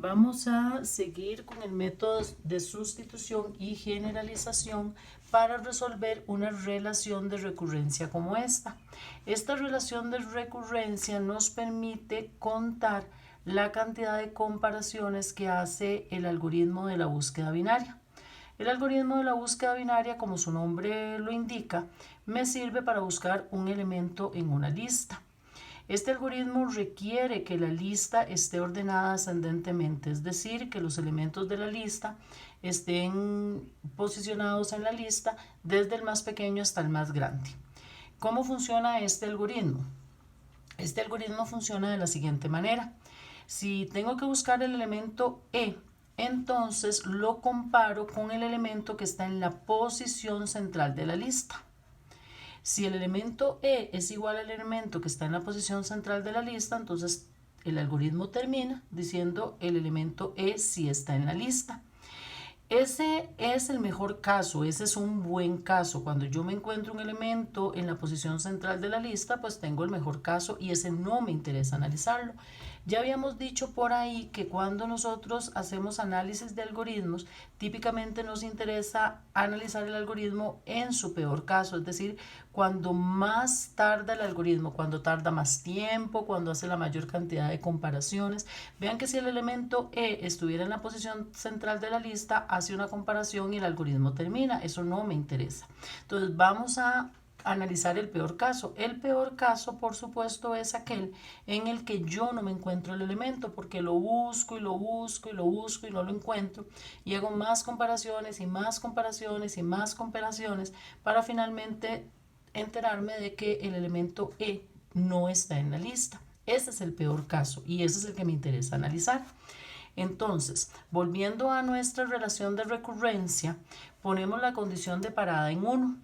Vamos a seguir con el método de sustitución y generalización para resolver una relación de recurrencia como esta. Esta relación de recurrencia nos permite contar la cantidad de comparaciones que hace el algoritmo de la búsqueda binaria. El algoritmo de la búsqueda binaria, como su nombre lo indica, me sirve para buscar un elemento en una lista. Este algoritmo requiere que la lista esté ordenada ascendentemente, es decir, que los elementos de la lista estén posicionados en la lista desde el más pequeño hasta el más grande. ¿Cómo funciona este algoritmo? Este algoritmo funciona de la siguiente manera. Si tengo que buscar el elemento E, entonces lo comparo con el elemento que está en la posición central de la lista. Si el elemento E es igual al elemento que está en la posición central de la lista, entonces el algoritmo termina diciendo el elemento E sí está en la lista. Ese es el mejor caso, ese es un buen caso. Cuando yo me encuentro un elemento en la posición central de la lista, pues tengo el mejor caso y ese no me interesa analizarlo. Ya habíamos dicho por ahí que cuando nosotros hacemos análisis de algoritmos, típicamente nos interesa analizar el algoritmo en su peor caso, es decir, cuando más tarda el algoritmo, cuando tarda más tiempo, cuando hace la mayor cantidad de comparaciones. Vean que si el elemento E estuviera en la posición central de la lista, hace una comparación y el algoritmo termina. Eso no me interesa. Entonces vamos a analizar el peor caso. El peor caso, por supuesto, es aquel en el que yo no me encuentro el elemento porque lo busco y lo busco y lo busco y no lo encuentro y hago más comparaciones y más comparaciones y más comparaciones para finalmente enterarme de que el elemento E no está en la lista. Ese es el peor caso y ese es el que me interesa analizar. Entonces, volviendo a nuestra relación de recurrencia, ponemos la condición de parada en 1.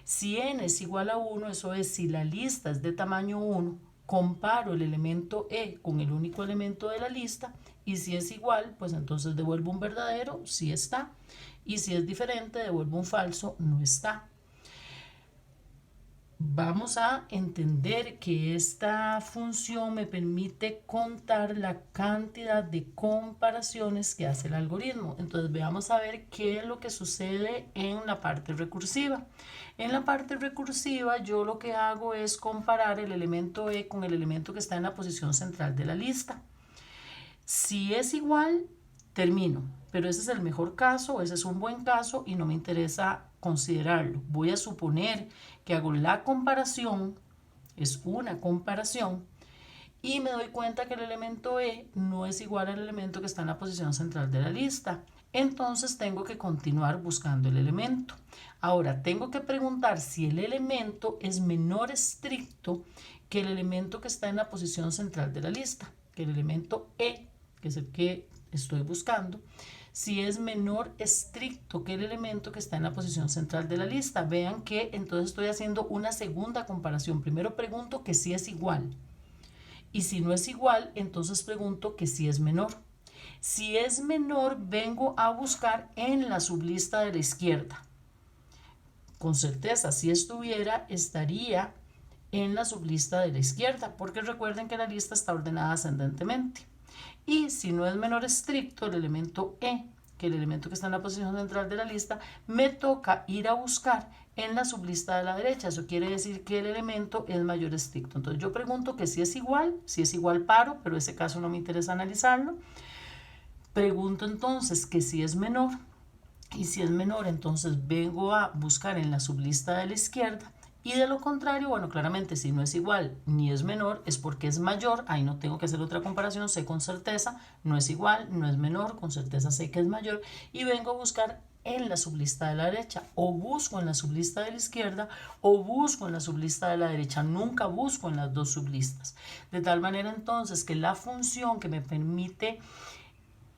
Si n es igual a 1, eso es, si la lista es de tamaño 1, comparo el elemento E con el único elemento de la lista y si es igual, pues entonces devuelvo un verdadero, sí está, y si es diferente, devuelvo un falso, no está. Vamos a entender que esta función me permite contar la cantidad de comparaciones que hace el algoritmo. Entonces veamos a ver qué es lo que sucede en la parte recursiva. En la parte recursiva yo lo que hago es comparar el elemento E con el elemento que está en la posición central de la lista. Si es igual, termino, pero ese es el mejor caso, ese es un buen caso y no me interesa considerarlo. Voy a suponer que hago la comparación, es una comparación, y me doy cuenta que el elemento E no es igual al elemento que está en la posición central de la lista. Entonces tengo que continuar buscando el elemento. Ahora tengo que preguntar si el elemento es menor estricto que el elemento que está en la posición central de la lista, que el elemento E, que es el que estoy buscando, si es menor estricto que el elemento que está en la posición central de la lista. Vean que entonces estoy haciendo una segunda comparación. Primero pregunto que si es igual. Y si no es igual, entonces pregunto que si es menor. Si es menor, vengo a buscar en la sublista de la izquierda. Con certeza, si estuviera, estaría en la sublista de la izquierda, porque recuerden que la lista está ordenada ascendentemente. Y si no es menor estricto el elemento E, que el elemento que está en la posición central de la lista, me toca ir a buscar en la sublista de la derecha. Eso quiere decir que el elemento es mayor estricto. Entonces yo pregunto que si es igual paro, pero ese caso no me interesa analizarlo. Pregunto entonces que si es menor, y si es menor, entonces vengo a buscar en la sublista de la izquierda. Y de lo contrario, bueno, claramente si no es igual ni es menor, es porque es mayor. Ahí no tengo que hacer otra comparación, sé con certeza, no es igual, no es menor, con certeza sé que es mayor. Y vengo a buscar en la sublista de la derecha, o busco en la sublista de la izquierda, o busco en la sublista de la derecha. Nunca busco en las dos sublistas. De tal manera entonces que la función que me permite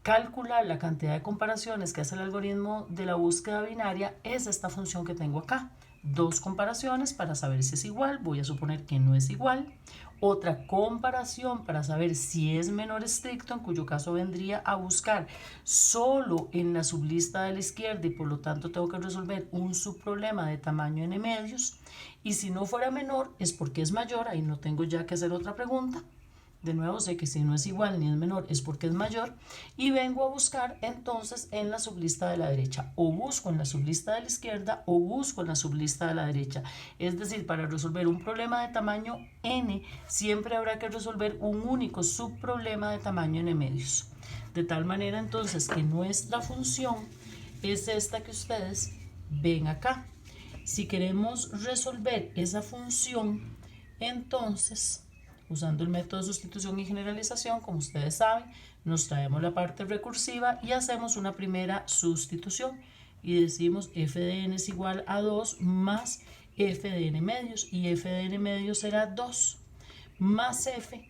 calcular la cantidad de comparaciones que hace el algoritmo de la búsqueda binaria es esta función que tengo acá. Dos comparaciones para saber si es igual, voy a suponer que no es igual. Otra comparación para saber si es menor estricto, en cuyo caso vendría a buscar solo en la sublista de la izquierda y por lo tanto tengo que resolver un subproblema de tamaño n medios. Y si no fuera menor es porque es mayor, ahí no tengo ya que hacer otra pregunta. De nuevo, sé que si no es igual ni es menor es porque es mayor. Y vengo a buscar entonces en la sublista de la derecha. O busco en la sublista de la izquierda o busco en la sublista de la derecha. Es decir, para resolver un problema de tamaño n, siempre habrá que resolver un único subproblema de tamaño n medios. De tal manera entonces que nuestra función es esta que ustedes ven acá. Si queremos resolver esa función, entonces, usando el método de sustitución y generalización, como ustedes saben, nos traemos la parte recursiva y hacemos una primera sustitución. Y decimos f de n es igual a 2 más f de n medios. Y f de n medios será 2 más f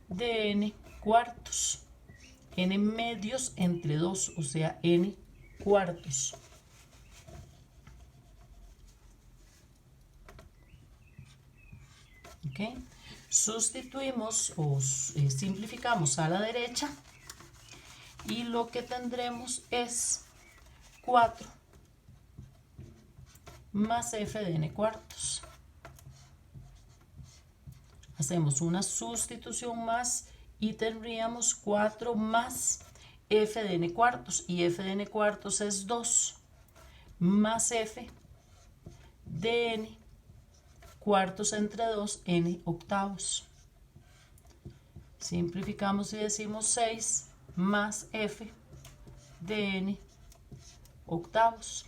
de n cuartos. N medios entre 2, o sea, n cuartos. ¿Ok? Sustituimos o simplificamos a la derecha y lo que tendremos es 4 más f de n cuartos. Hacemos una sustitución más y tendríamos 4 más f de n cuartos, y f de n cuartos es 2 más f de n cuartos entre 2, n octavos. Simplificamos y decimos 6 más f de n octavos.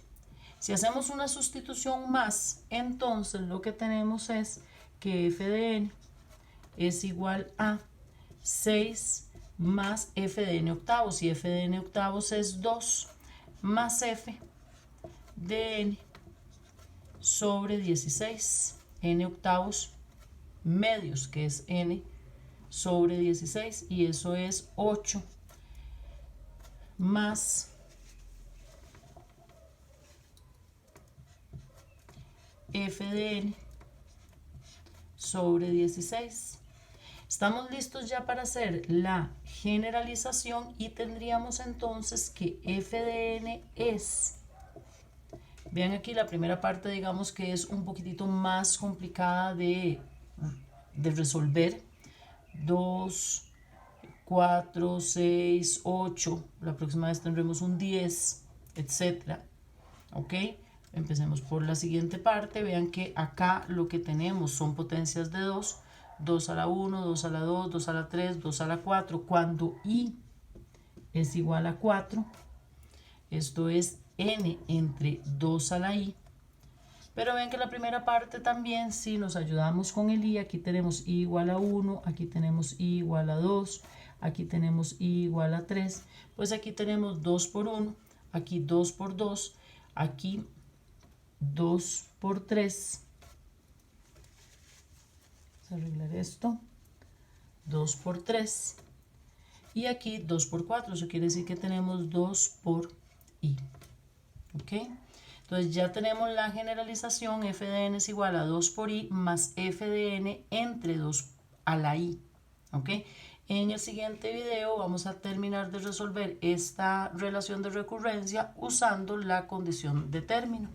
Si hacemos una sustitución más, entonces lo que tenemos es que f de n es igual a 6 más f de n octavos, y f de n octavos es 2 más f de n sobre 16, n octavos medios, que es n sobre 16, y eso es 8 más f de n sobre 16. Estamos listos ya para hacer la generalización y tendríamos entonces que f de n es, vean aquí la primera parte, digamos que es un poquitito más complicada de resolver. 2, 4, 6, 8, la próxima vez tendremos un 10, etcétera. ¿Ok? Empecemos por la siguiente parte. Vean que acá lo que tenemos son potencias de 2, 2 a la 1, 2 a la 2, 2 a la 3, 2 a la 4. Cuando i es igual a 4, esto es n entre 2 a la i. Pero ven que la primera parte también, si nos ayudamos con el i, aquí tenemos i igual a 1, aquí tenemos i igual a 2, aquí tenemos i igual a 3, pues aquí tenemos 2 por 1, aquí 2 por 2, aquí 2 por 3, vamos a arreglar esto, 2 por 3, y aquí 2 por 4, eso quiere decir que tenemos 2 por i, ¿ok? Entonces ya tenemos la generalización, f de n es igual a 2 por i más f de n entre 2 a la i, ¿ok? En el siguiente video vamos a terminar de resolver esta relación de recurrencia usando la condición de término.